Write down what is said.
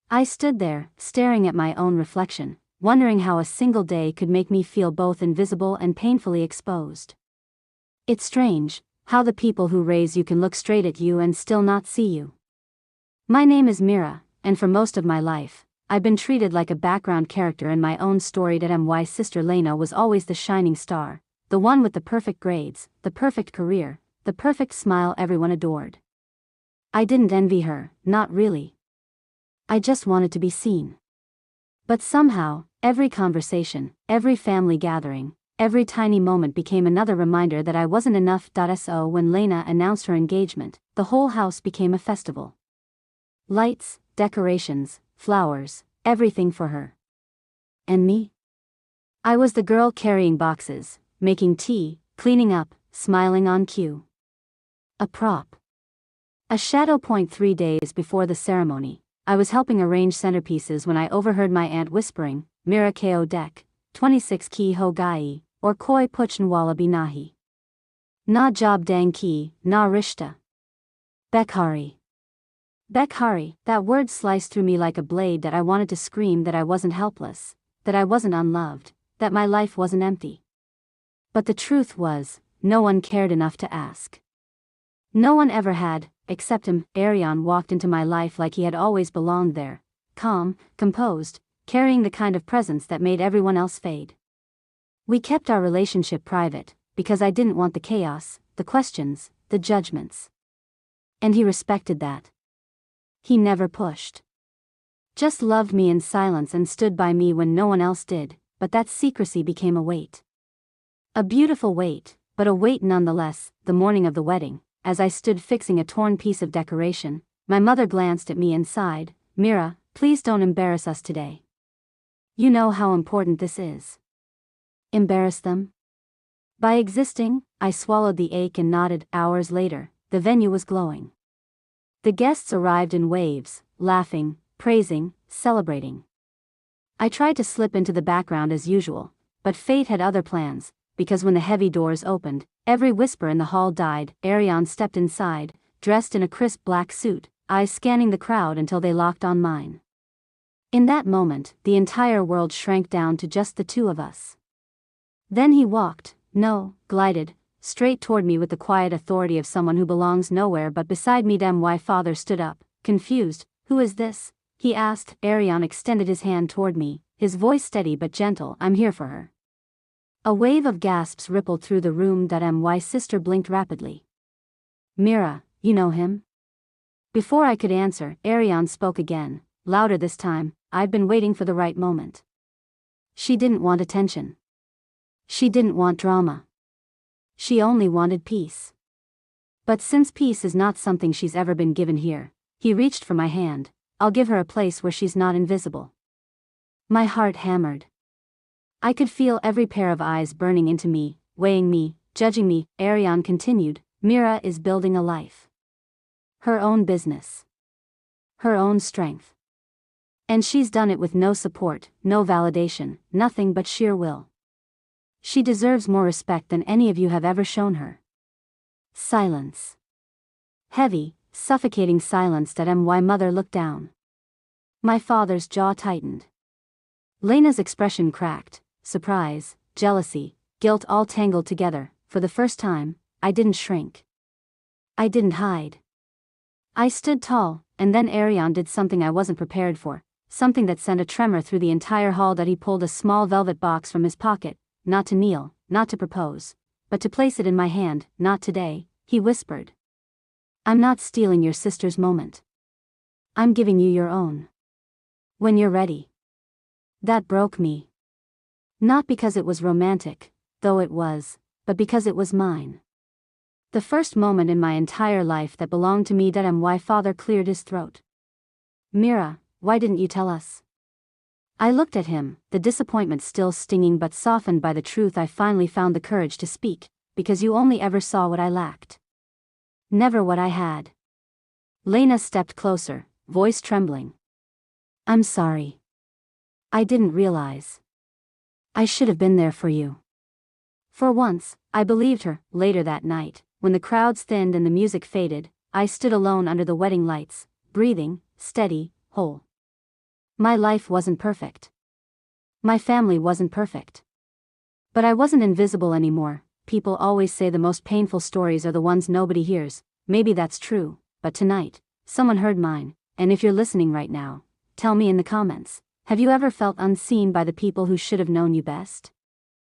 I stood there, staring at my own reflection, wondering how a single day could make me feel both invisible and painfully exposed. It's strange, how the people who raise you can look straight at you and still not see you. My name is Mira, and for most of my life, I've been treated like a background character in my own story. That my sister Lena was always the shining star, the one with the perfect grades, the perfect career, the perfect smile everyone adored. I didn't envy her, not really. I just wanted to be seen. But somehow, every conversation, every family gathering, every tiny moment became another reminder that I wasn't enough. So when Lena announced her engagement, the whole house became a festival. Lights, decorations, flowers, everything for her. And me? I was the girl carrying boxes, making tea, cleaning up, smiling on cue. A prop. A shadow. 3 days before the ceremony, I was helping arrange centerpieces when I overheard my aunt whispering, Mira ko dek, 26 ki ho gai, or koi puchin wala binahi. Na job dang ki, na rishta. Bekhari. Bekhari, that word sliced through me like a blade. That I wanted to scream that I wasn't helpless, that I wasn't unloved, that my life wasn't empty. But the truth was, no one cared enough to ask. No one ever had, except him. Ariane walked into my life like he had always belonged there, calm, composed, carrying the kind of presence that made everyone else fade. We kept our relationship private, because I didn't want the chaos, the questions, the judgments. And he respected that. He never pushed. Just loved me in silence and stood by me when no one else did, but that secrecy became a weight. A beautiful weight, but a weight nonetheless. The morning of the wedding, as I stood fixing a torn piece of decoration, my mother glanced at me and sighed, Mira, please don't embarrass us today. You know how important this is. Embarrass them? By existing, I swallowed the ache and nodded. Hours later, the venue was glowing. The guests arrived in waves, laughing, praising, celebrating. I tried to slip into the background as usual, but fate had other plans, because when the heavy doors opened, every whisper in the hall died. Ariane stepped inside, dressed in a crisp black suit, eyes scanning the crowd until they locked on mine. In that moment, the entire world shrank down to just the two of us. Then he glided, straight toward me with the quiet authority of someone who belongs nowhere but beside me. My father stood up, confused. Who is this? He asked. Ariane extended his hand toward me, his voice steady but gentle. I'm here for her. A wave of gasps rippled through the room. My sister blinked rapidly. Mira, you know him? Before I could answer, Ariane spoke again, louder this time. I'd been waiting for the right moment. She didn't want attention. She didn't want drama. She only wanted peace. But since peace is not something she's ever been given here, he reached for my hand. I'll give her a place where she's not invisible. My heart hammered. I could feel every pair of eyes burning into me, weighing me, judging me. Ariane continued, Mira is building a life. Her own business. Her own strength. And she's done it with no support, no validation, nothing but sheer will. She deserves more respect than any of you have ever shown her. Silence. Heavy, suffocating silence. My mother looked down. My father's jaw tightened. Lena's expression cracked, surprise, jealousy, guilt all tangled together. For the first time, I didn't shrink. I didn't hide. I stood tall, and then Ariane did something I wasn't prepared for, something that sent a tremor through the entire hall. He pulled a small velvet box from his pocket. Not to kneel, not to propose, but to place it in my hand. Not today, he whispered. I'm not stealing your sister's moment. I'm giving you your own. When you're ready. That broke me. Not because it was romantic, though it was, but because it was mine. The first moment in my entire life that belonged to me. My father cleared his throat. Mira, why didn't you tell us? I looked at him, the disappointment still stinging but softened by the truth. I finally found the courage to speak, because you only ever saw what I lacked. Never what I had. Lena stepped closer, voice trembling. I'm sorry. I didn't realize. I should have been there for you. For once, I believed her. Later that night, when the crowds thinned and the music faded, I stood alone under the wedding lights, breathing, steady, whole. My life wasn't perfect. My family wasn't perfect. But I wasn't invisible anymore. People always say the most painful stories are the ones nobody hears. Maybe that's true, but tonight, someone heard mine, and if you're listening right now, tell me in the comments, have you ever felt unseen by the people who should have known you best?